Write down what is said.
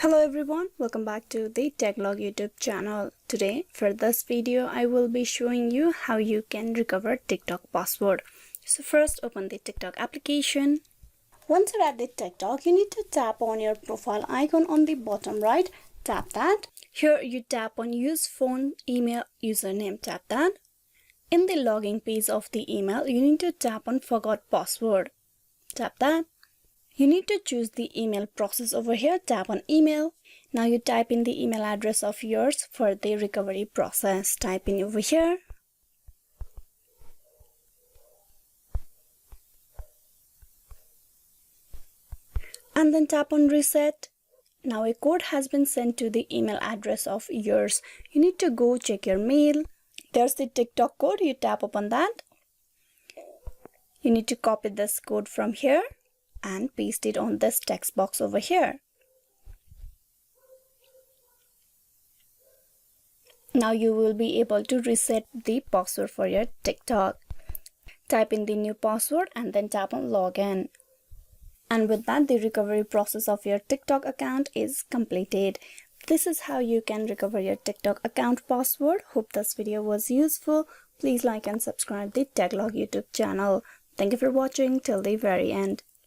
Hello everyone, welcome back to the Techlog YouTube channel. Today for this video I will be showing you how you can recover TikTok password. So first open the TikTok application. Once you're at the TikTok, you need to tap on your profile icon on the bottom right. Tap that. Here you tap on use phone, email, username. Tap that. In the login page of the email, you need to tap on forgot password. Tap that. You need to choose the email process over here. Tap on email. Now you type in the email address of yours for the recovery process. Type in over here. And then tap on reset. Now a code has been sent to the email address of yours. You need to go check your mail. There's the TikTok code. You tap upon that. You need to copy this code from here and paste it on this text box over here. Now you will be able to reset the password for your TikTok. Type in the new password and then tap on login. And with that, the recovery process of your TikTok account is completed. This is how you can recover your TikTok account password. Hope this video was useful. Please like and subscribe the Techlog YouTube channel. Thank you for watching till the very end.